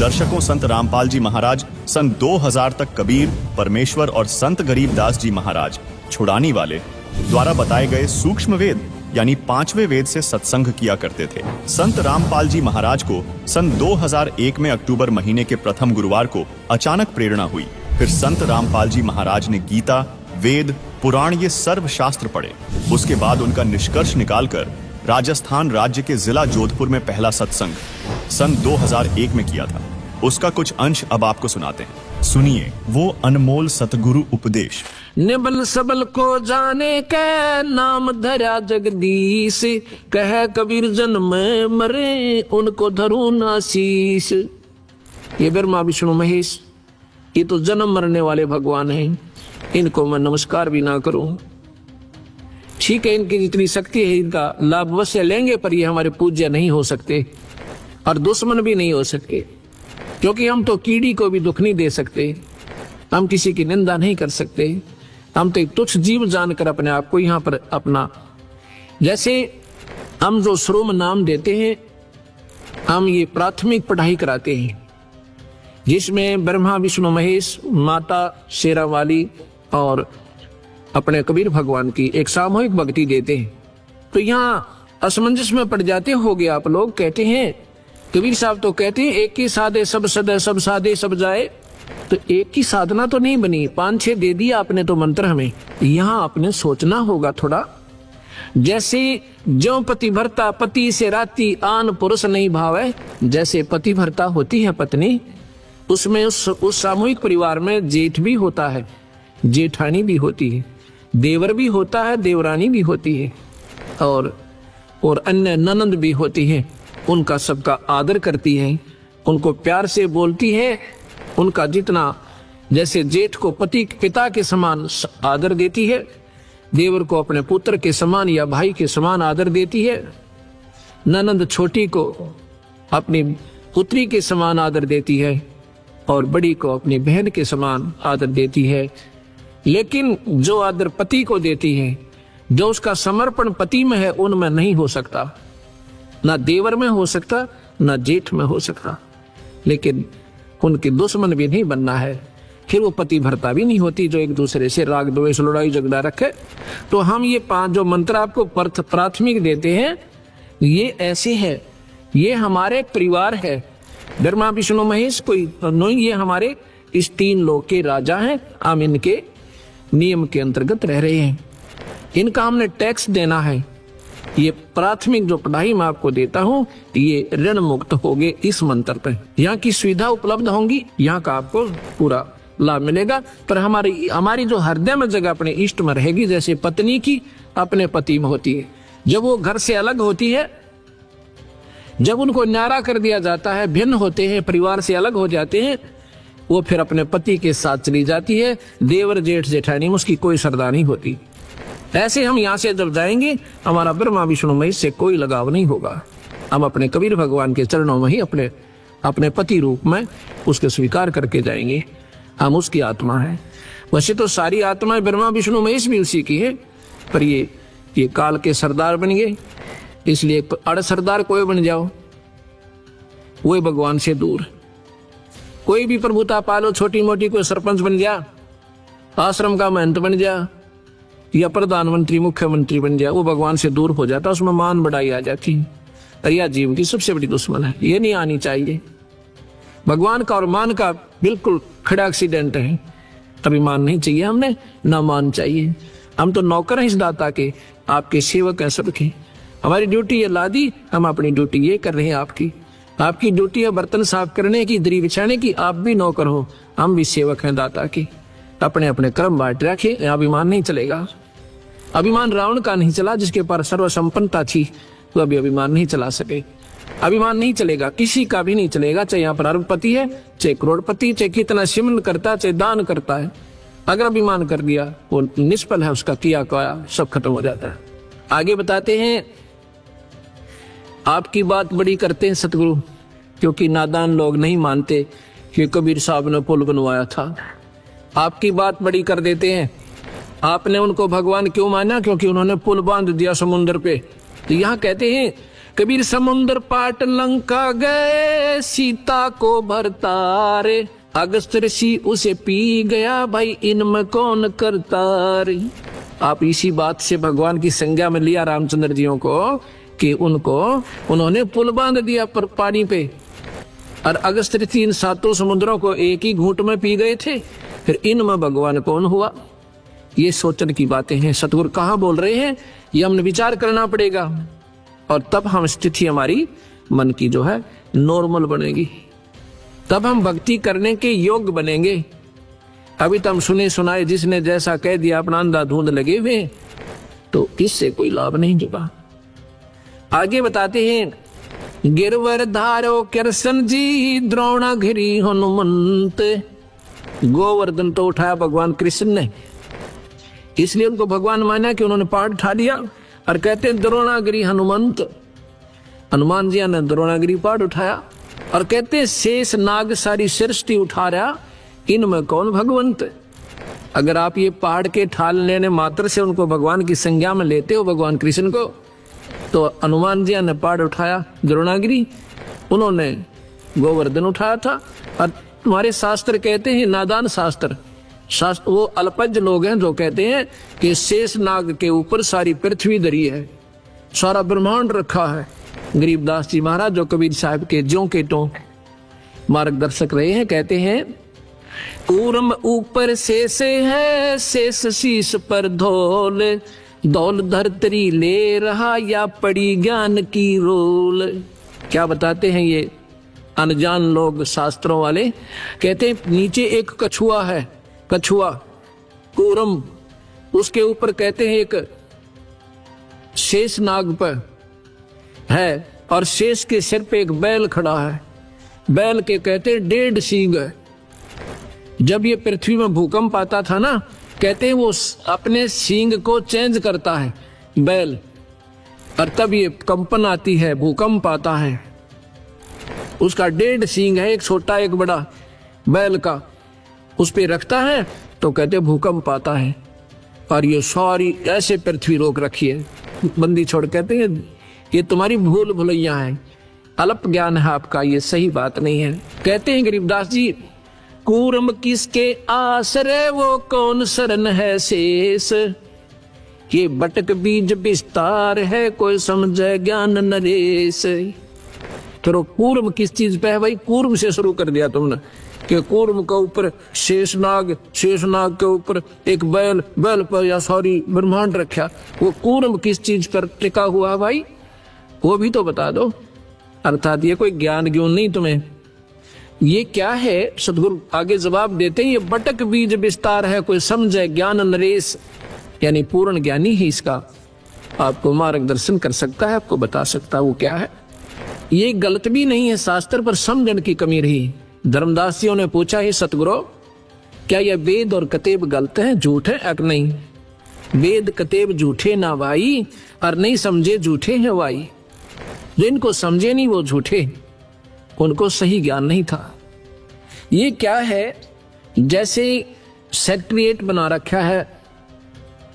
दर्शकों संत रामपाल जी महाराज सन 2000 तक कबीर, परमेश्वर और संत गरीबदास जी महाराज छुड़ानी वाले द्वारा बताए गए सूक्ष्म वेद यानी 5वें वेद से सत्संग किया करते थे। संत रामपाल जी महाराज को सन 2001 में अक्टूबर महीने के प्रथम गुरुवार को अचानक प्रेरणा हुई। फिर संत रामपाल जी महाराज ने गीता, वेद, पुराण ये सर्व शास्त्र पढ़े। उसके बाद उनका निष्कर्ष निकालकर राजस्थान राज्य के जिला जोधपुर में पहला सत्संग सन 2001 में किया था। उसका कुछ अंश अब आपको सुनाते हैं, सुनिए वो अनमोल सतगुरु उपदेश। निबल सबल को जाने के नाम धरा जगदीश, कह कबीर जन्म मरे उनको धरू ना शीश। ये ब्रह्मा विष्णु महेश, ये तो जन्म मरने वाले भगवान हैं, इनको मैं नमस्कार भी ना करूं। ठीक है, इनकी जितनी शक्ति है इनका लाभ अवश्य लेंगे, पर ये हमारे पूज्य नहीं हो सकते और दुश्मन भी नहीं हो सकते, क्योंकि हम तो कीड़ी को भी दुख नहीं दे सकते, हम किसी की निंदा नहीं कर सकते। हम तो एक तुच्छ जीव जानकर अपने आप को यहाँ पर अपना, जैसे हम जो श्रोम नाम देते हैं, हम ये प्राथमिक पढ़ाई कराते हैं जिसमें ब्रह्मा विष्णु महेश, माता शेरावाली और अपने कबीर भगवान की एक सामूहिक भक्ति देते हैं। तो यहाँ असमंजस में पड़ जाते होगे आप लोग। कहते हैं कबीर साहब तो कहते हैं एक ही साधे सब सदे, सब साधे सब जाए। तो एक ही साधना तो नहीं बनी, 5-6 दे दिया आपने तो मंत्र हमें। यहाँ आपने सोचना होगा थोड़ा। जैसे जो पति भरता पति से राती आन पुरुष नहीं भावे, जैसे पति भरता होती है पत्नी, उसमें उस सामूहिक परिवार में जेठ भी होता है, जेठानी भी होती है, देवर भी होता है, देवरानी भी होती है, और अन्य ननंद भी होती है। उनका सबका आदर करती है, उनको प्यार से बोलती है, उनका जितना, जैसे जेठ को पति पिता के समान आदर देती है, देवर को अपने पुत्र के समान या भाई के समान आदर देती है, ननंद छोटी को अपनी पुत्री के समान आदर देती है, और बड़ी को अपनी बहन के समान आदर देती है। लेकिन जो आदर पति को देती है, जो उसका समर्पण पति में है, उनमें नहीं हो सकता, ना देवर में हो सकता, ना जेठ में हो सकता। लेकिन उनके दुश्मन भी नहीं बनना है, फिर वो पति भरता भी नहीं होती जो एक दूसरे से राग द्वेष लड़ाई झगड़ा रखे। तो हम ये 5 जो मंत्र आपको प्राथमिक देते हैं, ये ऐसे है, ये हमारे परिवार है। ब्रह्मा विष्णु महेश कोई नहीं, ये हमारे इस 3 लोक के राजा हैं। हम इनके नियम के अंतर्गत रह रहे हैं, इनका हमने टैक्स देना है। ये प्राथमिक जो पढ़ाई मैं आपको देता हूँ, ये ऋण मुक्त होगे इस मंत्र पे। यहाँ की सुविधा उपलब्ध होंगी, यहाँ का आपको पूरा लाभ मिलेगा। पर हमारी जो हृदय में जगह अपने इष्ट में रहेगी, जैसे पत्नी की अपने पति में होती है। जब वो घर से अलग होती है, जब उनको न्यारा कर दिया जाता है, भिन्न होते हैं, परिवार से अलग हो जाते हैं, वो फिर अपने पति के साथ चली जाती है। देवर जेठ जेठानी में उसकी कोई सरदा नहीं होती। ऐसे हम यहाँ से जब जाएंगे, हमारा ब्रह्मा विष्णु महेश से कोई लगाव नहीं होगा। हम अपने कबीर भगवान के चरणों में ही अपने पति रूप में उसके स्वीकार करके जाएंगे। हम उसकी आत्मा है। वैसे तो सारी आत्माएं ब्रह्मा विष्णु महेश भी उसी की है, पर ये काल के सरदार बन गए, इसलिए अड़ सरदार कोई बन जाओ, वो भगवान से दूर। कोई भी प्रभुता पालो, छोटी मोटी, कोई सरपंच बन जा, आश्रम का महंत बन जा, या प्रधानमंत्री मुख्यमंत्री बन जाए, वो भगवान से दूर हो जाता, उसमें मान बढ़ाई आ जाती। और यह जीव की सबसे बड़ी दुश्मन है, ये नहीं आनी चाहिए। भगवान का और मान का बिल्कुल खड़ा एक्सीडेंट है। अभिमान नहीं चाहिए हमने, ना मान चाहिए। हम तो नौकर हैं इस दाता के, आपके सेवक हैं सबके। हमारी ड्यूटी ये लादी, हम अपनी ड्यूटी ये कर रहे हैं। आपकी ड्यूटी है बर्तन साफ करने की, दरी बिछाने की। आप भी नौकर हो, हम भी सेवक हैं दाता के। अपने अपने कर्म बांट रखे, अभिमान नहीं चलेगा। अभिमान रावण का नहीं चला, जिसके पास सर्व संपन्नता थी, तो अभी अभिमान नहीं चला सके। अभिमान नहीं चलेगा, किसी का भी नहीं चलेगा, चाहे यहाँ पर अरबपति है, चाहे करोड़पति, चाहे कितना सिमन करता है, चाहे दान करता है। अगर अभिमान कर दिया, वो निष्फल है, उसका किया काया सब खत्म हो जाता है। आगे बताते हैं, आपकी बात बड़ी करते हैं सतगुरु, क्योंकि नादान लोग नहीं मानते कि कबीर साहब ने पुल बनवाया था। आपकी बात बड़ी कर देते हैं। आपने उनको भगवान क्यों माना? क्योंकि उन्होंने पुल बांध दिया समुद्र पे। तो यहाँ कहते हैं कबीर समुद्र पाट लंका गए, सीता को भरतारे, अगस्त ऋषि उसे पी गया, भाई इनमें कौन करता रे। आप इसी बात से भगवान की संज्ञा में लिया रामचंद्र जियों को कि उन्होंने पुल बांध दिया पर पानी पे, और अगस्त ऋषि इन 7 समुद्रों को एक ही घूंट में पी गए थे, फिर इनमें भगवान कौन हुआ। ये सोचने की बातें हैं। सतगुरु कहाँ बोल रहे हैं, ये हमने विचार करना पड़ेगा, और तब हम स्थिति हमारी मन की जो है नॉर्मल बनेगी, तब हम भक्ति करने के योग्य बनेंगे। अभी तो हम सुने सुनाए जिसने जैसा कह दिया, अपना अंधाधुंध लगे हुए, तो इससे कोई लाभ नहीं जुड़ा। आगे बताते हैं, गिरवर धारो कृष्ण जी, द्रोणागिरी हनुमंत। गोवर्धन तो उठाया भगवान कृष्ण ने, इसलिए उनको भगवान माना कि उन्होंने पहाड़ उठा दिया, और कहते हैं द्रोणागिरी हनुमंत, हनुमान जी ने द्रोणागिरी पहाड़ उठाया, और कहते हैं शेष नाग सारी सृष्टि उठा रहा, इनमें कौन भगवंत। अगर आप ये पहाड़ के ठाल लेने मात्र से उनको भगवान की संज्ञा में लेते हो, भगवान कृष्ण को, तो हनुमान जी ने पहाड़ उठाया द्रोणागिरी, उन्होंने गोवर्धन उठाया था। और तुम्हारे शास्त्र कहते हैं, नादान शास्त्र वो अल्पज्ञ लोग हैं जो कहते हैं कि शेष नाग के ऊपर सारी पृथ्वी धरी है, सारा ब्रह्मांड रखा है। गरीबदास जी महाराज जो कबीर साहब के ज्यों के त्यों मार्गदर्शक रहे हैं, कहते हैं, कूर्म ऊपर शेष है, शेष शीश पर धौल, दौल धरतरी ले रहा, या पड़ी ज्ञान की रोल। क्या बताते हैं ये अनजान लोग शास्त्रों वाले, कहते हैं नीचे एक कछुआ है, कछुआ कूरम, उसके ऊपर कहते हैं एक शेष नाग पर है, और शेष के सिर पे एक बैल खड़ा है, बैल के कहते हैं 1.5 सींग है। जब ये पृथ्वी में भूकंप आता था ना, कहते हैं वो अपने सींग को चेंज करता है बैल, और तब ये कंपन आती है, भूकंप आता है। उसका 1.5 सींग है, एक छोटा एक बड़ा बैल का, उस पे रखता है तो कहते भूकंप आता है। और ये सारी ऐसे पृथ्वी रोक रखी है, बंदी छोड़, कहते हैं ये तुम्हारी भूल भुलैया है, अल्प ज्ञान है आपका, ये सही बात नहीं है। कहते हैं गरीबदास जी, कूर्म किसके आसरे, वो कौन शरण है शेष, ये बटक बीज विस्तार है, कोई समझे ज्ञान नरेश। फिर कूर्म किस चीज पे है भाई, कूर्म से शुरू कर दिया तुमने कि कूर्म के ऊपर शेषनाग, शेषनाग के ऊपर एक बैल, बैल पर या सॉरी ब्रह्मांड रखा, वो कूर्म किस चीज पर टिका हुआ भाई, वो भी तो बता दो। अर्थात ये कोई ज्ञान ज्ञान नहीं तुम्हें, ये क्या है। सदगुरु आगे जवाब देते हैं, ये बटक बीज विस्तार है, कोई समझे ज्ञान नरेश, यानी पूर्ण ज्ञानी ही इसका आपको मार्गदर्शन कर सकता है, आपको बता सकता है वो क्या है। ये गलत भी नहीं है, शास्त्र पर समझने की कमी रही। धर्मदासियों ने पूछा, है सतगुरु क्या यह वेद और कतेब गलत है, झूठ है अक नहीं। वेद कतेब झूठे ना भाई, और नहीं समझे झूठे हैं भाई। जो इनको समझे नहीं वो झूठे, उनको सही ज्ञान नहीं था। ये क्या है, जैसे सेक्रेटरीट बना रखा है,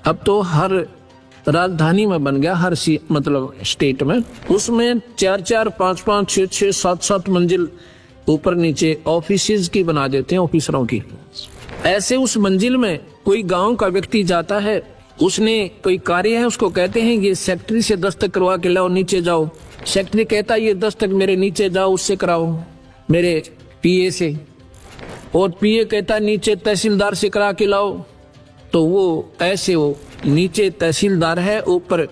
अब तो हर राजधानी में बन गया, हर मतलब स्टेट में, उसमें 4-4, 5-5, 6-6, 7-7 मंजिल ऊपर नीचे ऑफिसेज की बना देते हैं, ऑफिसरों की। ऐसे उस मंजिल में कोई गांव का व्यक्ति जाता है, उसने कोई कार्य है, उसको कहते हैं ये सेक्रेटरी से दस्तक करवा के लाओ, नीचे जाओ। सेक्रेटरी कहता है ये दस्तक मेरे नीचे जाओ, उससे कराओ, मेरे पीए से। और पीए कहता है नीचे तहसीलदार से करा के लाओ। तो वो ऐसे वो नीचे तहसीलदार है, ऊपर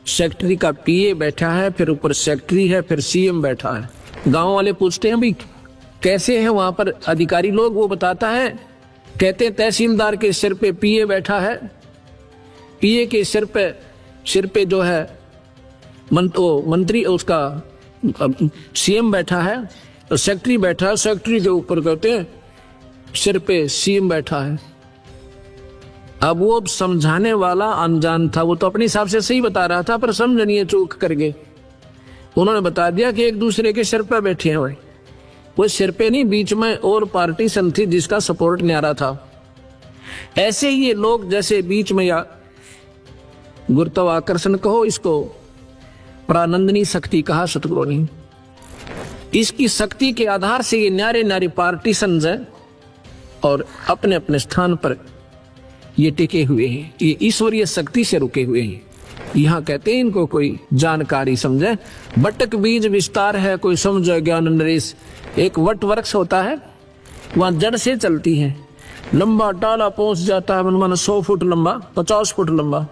सेक्रेटरी का पीए बैठा है, फिर ऊपर सेक्रेटरी है, फिर सीएम बैठा है। गांव वाले पूछते हैं भाई कैसे है वहां पर अधिकारी लोग, वो बताता है, कहते हैं तहसीलदार के सिर पे पीए बैठा है, पीए के सिर पे जो है मंत्री, उसका सीएम बैठा है, और सेक्रेटरी बैठा है, सेक्रेटरी के ऊपर कहते हैं सिर पे सीएम बैठा है। अब वो समझाने वाला अनजान था, वो तो अपने हिसाब से सही बता रहा था, पर समझ नहीं चूक करके उन्होंने बता दिया कि एक दूसरे के सिर पे बैठे हैं। वो सिर पे नहीं, बीच में और पार्टी सन थी जिसका सपोर्ट नहीं आ रहा था। ऐसे ही ये लोग जैसे बीच में, या गुरुत्वाकर्षण कहो इसको, प्रानंदनी शक्ति कहा सतगुरु ने। इसकी शक्ति के आधार से ये न्यारे न्यारे पार्टीशंस हैं और अपने अपने स्थान पर ये टिके हुए हैं, ये ईश्वरीय शक्ति से रुके हुए हैं। यहाँ कहते हैं इनको कोई जानकारी समझे। बटक बीज विस्तार है, कोई समझे ज्ञान नरेश। एक वट वृक्ष होता है, वहां जड़ से चलती है, लंबा टाला पहुंच जाता है, मन 100 फुट लंबा, 50 फुट लंबा।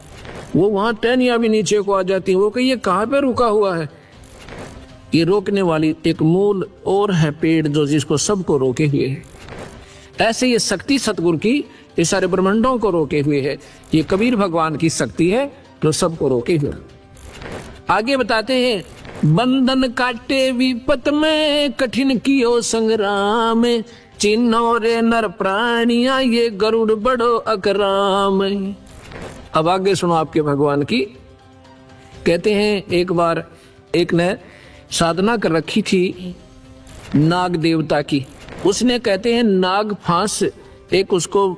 वो वहां टहनियां भी नीचे को आ जाती है। वो कहिए कहाँ पे रुका हुआ है? ये रोकने वाली एक मूल और है पेड़ जो जिसको सबको रोके हुए है। ऐसे ये शक्ति सतगुरु की ये सारे ब्रह्मांडों को रोके हुए है। ये कबीर भगवान की शक्ति है जो सबको रोके हुए। आगे बताते हैं, बंधन काटे विपत में, कठिन कियो संग्राम, चिन्हो रे नर प्राणिया, ये गरुड़ बड़ो अकराम। अब आगे सुनो आपके भगवान की। कहते हैं एक बार एक ने साधना कर रखी थी नाग देवता की। उसने कहते हैं नाग फांस एक उसको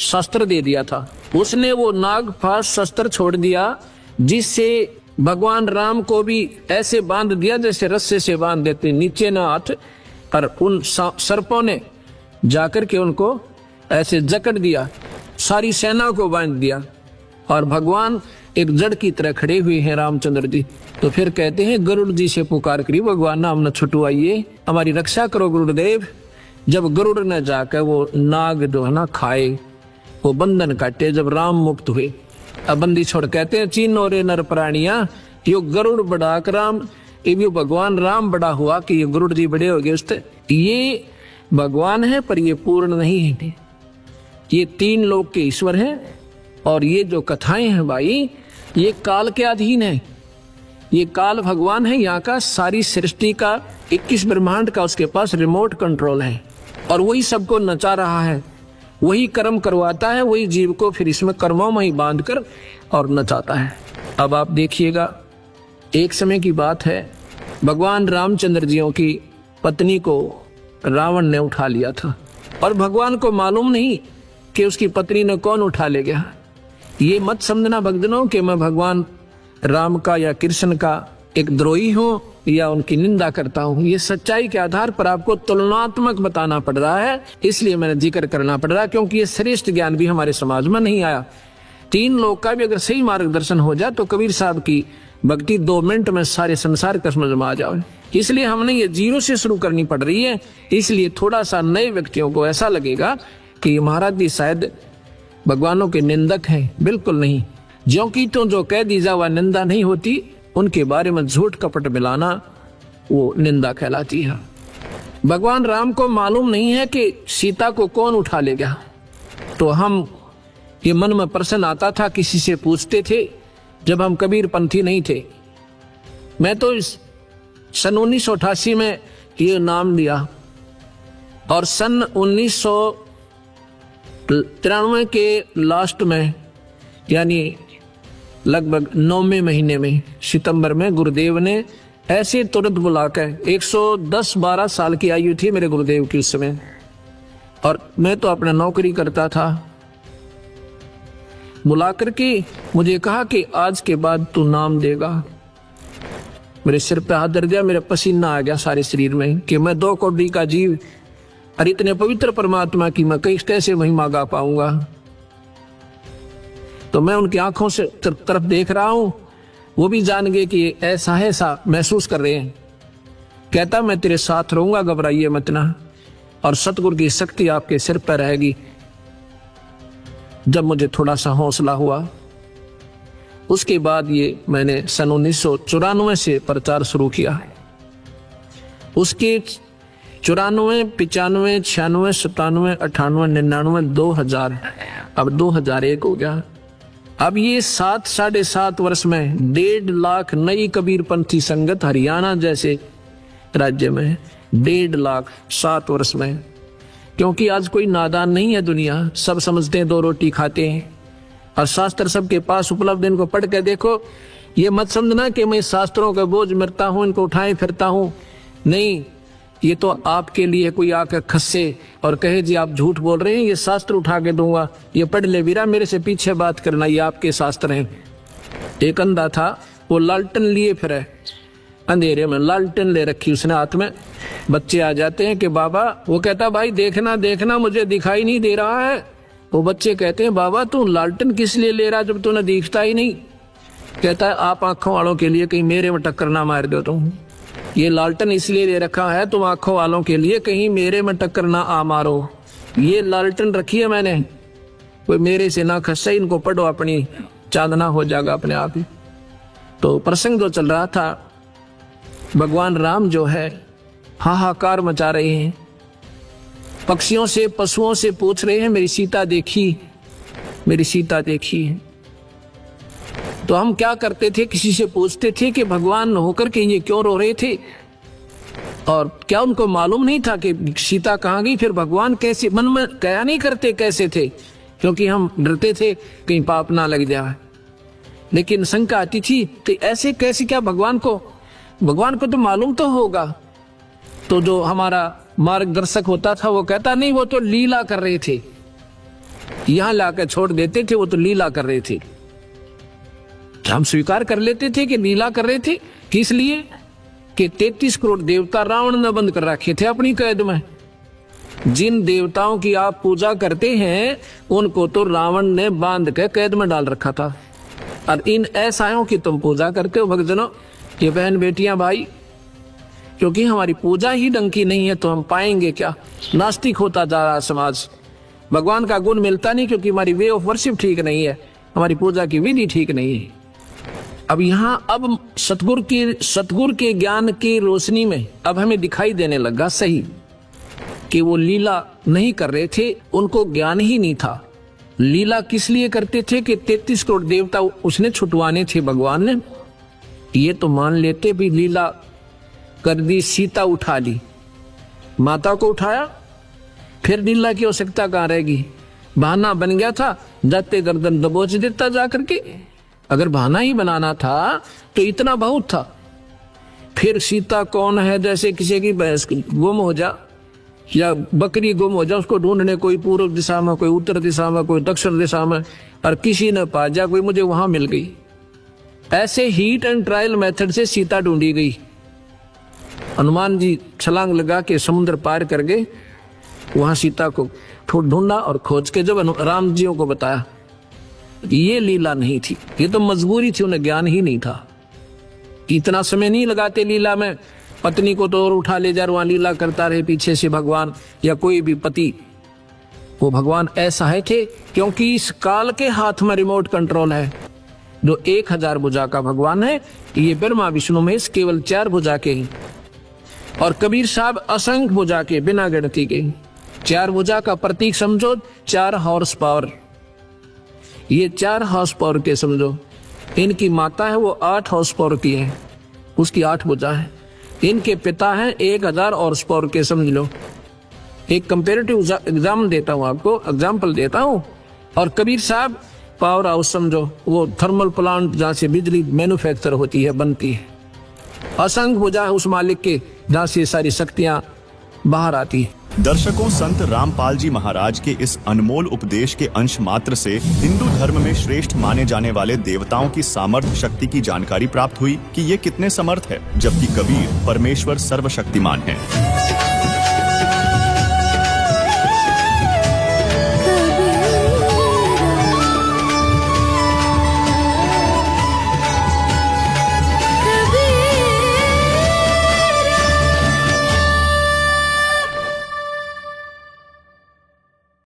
शस्त्र दे दिया था। उसने वो नाग फांस शस्त्र छोड़ दिया, जिससे भगवान राम को भी ऐसे बांध दिया जैसे रस्से से बांध देते, नीचे ना हाथ। और उन सर्पों ने जाकर के उनको ऐसे जकड़ दिया, सारी सेना को बांध दिया। और भगवान एक जड़ की तरह खड़े हुए हैं रामचंद्र जी। तो फिर कहते हैं गरुड़ जी से पुकार करी, भगवान नाम न छुटवाइए, हमारी रक्षा करो गुरुदेव। जब गरुड़ ने जाकर वो नाग जो है ना खाए, वो बंधन काटे, जब राम मुक्त हुए। अब बंदी छोड़ कहते हैं, चीनो रे नर प्राणिया, यो गरुड़ बड़ा राम, ये भगवान राम बड़ा हुआ कि ये गरुड़ जी बड़े हो गए उससे। ये भगवान है पर ये पूर्ण नहीं है, ये 3 लोक के ईश्वर हैं। और ये जो कथाएं हैं भाई, ये काल के अधीन है। ये काल भगवान है यहाँ का, सारी सृष्टि का, 21 ब्रह्मांड का उसके पास रिमोट कंट्रोल है। और वही सबको नचा रहा है, वही कर्म करवाता है, वही जीव को फिर इसमें कर्मों में ही बांध कर और नचाता है। अब आप देखिएगा, एक समय की बात है, भगवान रामचंद्र जियों की पत्नी को रावण ने उठा लिया था। और भगवान को मालूम नहीं कि उसकी पत्नी ने कौन उठा ले गया। ये मत समझना भक्तजनों कि मैं भगवान राम का या कृष्ण का एक द्रोही हूं या उनकी निंदा करता हूं। ये सच्चाई के आधार पर आपको तुलनात्मक बताना पड़ रहा है, इसलिए मैंने जिक्र करना पड़ रहा है, क्योंकि ये श्रेष्ठ ज्ञान भी हमारे समाज में नहीं आया। 3 लोग का भी अगर सही मार्गदर्शन हो जाए तो कबीर साहब की भक्ति 2 मिनट में सारे संसार का समझ में आ जाए। इसलिए हमने ये 0 से शुरू करनी पड़ रही है। इसलिए थोड़ा सा नए व्यक्तियों को ऐसा लगेगा कि महाराज जी शायद भगवानों के निंदक हैं। बिल्कुल नहीं। ज्यों की तो जो कह दी जा वह निंदा नहीं होती, उनके बारे में झूठ कपट मिलाना वो निंदा कहलाती है। भगवान राम को मालूम नहीं है कि सीता को कौन उठा ले गया। तो हम ये मन में प्रश्न आता था, किसी से पूछते थे जब हम कबीर पंथी नहीं थे। मैं तो सन 1988 में ये नाम दिया और सन 1993 के लास्ट में, यानी लगभग 9वें महीने में, सितंबर में, गुरुदेव ने ऐसे तुरंत बुलाकर, 110-12 साल की आयु थी मेरे गुरुदेव की उस समय, और मैं तो अपना नौकरी करता था। बुला करके मुझे कहा कि आज के बाद तू नाम देगा। मेरे सिर पे हाथ धर दिया, मेरा पसीना आ गया सारे शरीर में कि मैं 2 कौड़ी का जीव और इतने पवित्र परमात्मा की मैं कैसे महिमा गा पाऊंगा। तो मैं उनकी आंखों से तरफ देख रहा हूं, वो भी जान गए कि ऐसा है, ऐसा महसूस कर रहे हैं। कहता मैं तेरे साथ रहूंगा, घबराइए मत ना, और सतगुरु की शक्ति आपके सिर पर रहेगी। जब मुझे थोड़ा सा हौसला हुआ, उसके बाद ये मैंने सन 1994 से प्रचार शुरू किया। उसके 94, 95, 96, 97, 98, 99, 2000, अब 2001 हो गया। अब ये 7-7.5 वर्ष में 1.5 लाख नई कबीरपंथी संगत हरियाणा जैसे राज्य में, 1.5 लाख 7 वर्ष में। क्योंकि आज कोई नादान नहीं है दुनिया, सब समझते हैं 2 रोटी खाते हैं और शास्त्र सबके पास उपलब्ध। इनको पढ़ के देखो, ये मत समझना कि मैं शास्त्रों का बोझ मरता हूं, इनको उठाए फिरता हूं। नहीं, ये तो आपके लिए कोई आकर खस्से और कहे जी आप झूठ बोल रहे हैं, ये शास्त्र उठा के दूंगा, ये पढ़ ले वीरा, मेरे से पीछे बात करना, ये आपके शास्त्र हैं। एक अंधा था, वो लालटन लिए फिरे अंधेरे में लालटेन ले रखी उसने हाथ में। बच्चे आ जाते हैं कि बाबा, वो कहता भाई देखना देखना मुझे दिखाई नहीं दे रहा है। वो बच्चे कहते हैं बाबा तू लालटेन किस लिए ले रहा जब तूने दिखता ही नहीं। कहता है आप आंखों वालों के लिए, कहीं मेरे में टक्कर ना मार दो तुम। ये लालटेन इसलिए ले रखा है तुम आंखों वालों के लिए, कहीं मेरे में टक्कर ना आ मारो। ये लालटेन रखी है मैंने, कोई मेरे से ना खसे, इनको पढ़ो अपनी चांदना हो जाएगा अपने आप ही। तो प्रसंग जो चल रहा था, भगवान राम जो है हाहाकार मचा रहे हैं, पक्षियों से पशुओं से पूछ रहे हैं मेरी सीता देखी, मेरी सीता देखी। तो हम क्या करते थे, किसी से पूछते थे कि भगवान होकर के ये क्यों रो रहे थे, और क्या उनको मालूम नहीं था कि सीता कहाँ गई। फिर भगवान कैसे, मन में क्या नहीं करते कैसे थे, क्योंकि हम डरते थे कहीं पाप ना लग जाए। लेकिन शंका आती थी तो ऐसे कैसे, क्या भगवान को तो मालूम तो होगा। तो जो हमारा मार्गदर्शक होता था वो कहता नहीं वो तो लीला कर रहे थे, यहां लाकर छोड़ देते थे, वो तो लीला कर रहे थे। हम स्वीकार कर लेते थे कि लीला कर रहे थे, किस लिए कि 33 करोड़ देवता रावण ने बंद कर रखे थे अपनी कैद में। जिन देवताओं की आप पूजा करते हैं उनको तो रावण ने बांध के कैद में डाल रखा था, और इन ऐसाओं की तुम पूजा करते हो भक्तजनों। ये बहन बेटियां भाई, क्योंकि हमारी पूजा ही ढंग की नहीं है तो हम पाएंगे क्या। नास्तिक होता जा रहा समाज, भगवान का गुण मिलता नहीं क्योंकि हमारी वे ऑफ वर्शिप ठीक नहीं है, हमारी पूजा की विधि ठीक नहीं है। अब यहाँ अब सतगुरु के ज्ञान की रोशनी में अब हमें दिखाई देने लगा सही कि वो लीला नहीं कर रहे थे, उनको ज्ञान ही नहीं था। लीला किस लिए करते थे कि 33 करोड़ देवता उसने छुटवाने थे भगवान ने। ये तो मान लेते भी लीला कर दी, सीता उठा ली, माता को उठाया, फिर लीला की आवश्यकता कहाँ रहेगी। बहाना बन गया था, जाते गर्दन दबोच देता जा करके। अगर बहाना ही बनाना था तो इतना बहुत था। फिर सीता कौन है, जैसे किसी की भैंस गुम हो जा या बकरी गुम हो जा, उसको ढूंढने कोई पूर्व दिशा में, कोई उत्तर दिशा में, कोई दक्षिण दिशा में, और किसी ने पा जा, कोई मुझे वहां मिल गई। ऐसे हीट एंड ट्रायल मेथड से सीता ढूंढी गई। हनुमान जी छलांग लगा के समुद्र पार कर गए, वहां सीता को ढूंढा और खोज के जब राम जी को बताया। ये लीला नहीं थी, ये तो मजबूरी थी, उन्हें ज्ञान ही नहीं था। इतना समय नहीं लगाते लीला में, पत्नी को तो और उठा ले जा, वहां लीला करता रहे पीछे से भगवान या कोई भी पति। वो भगवान ऐसा है थे क्योंकि इस काल के हाथ में रिमोट कंट्रोल है। जो 1000 भुजा का भगवान है, ये ब्रह्मा विष्णु महेश केवल 4 भुजा के ही, और कबीर साहब असंख्य भुजा के, बिना गिनती के। 4 भुजा का प्रतीक समझो, 4 हॉर्स पावर। ये 4 हॉर्स पावर के समझो। इनकी माता है वो 8 हॉर्स पावर की है, उसकी 8 भुजा है। इनके पिता हैं 1000 हॉर्स पावर के, समझ लो। एक कंपेरेटिव एग्जाम देता हूँ आपको, एग्जाम्पल देता हूँ। और कबीर साहब पावर हाउस समझो, वो थर्मल प्लांट जहाँ से बिजली मैन्युफैक्चर होती है, बनती है। असंख्य भुजा है उस मालिक के, जहाँ से सारी शक्तियां बाहर आती है। दर्शकों, संत रामपाल जी महाराज के इस अनमोल उपदेश के अंश मात्र से हिंदू धर्म में श्रेष्ठ माने जाने वाले देवताओं की सामर्थ्य शक्ति की जानकारी प्राप्त हुई कि ये कितने समर्थ है, जबकि कबीर परमेश्वर सर्वशक्तिमान है।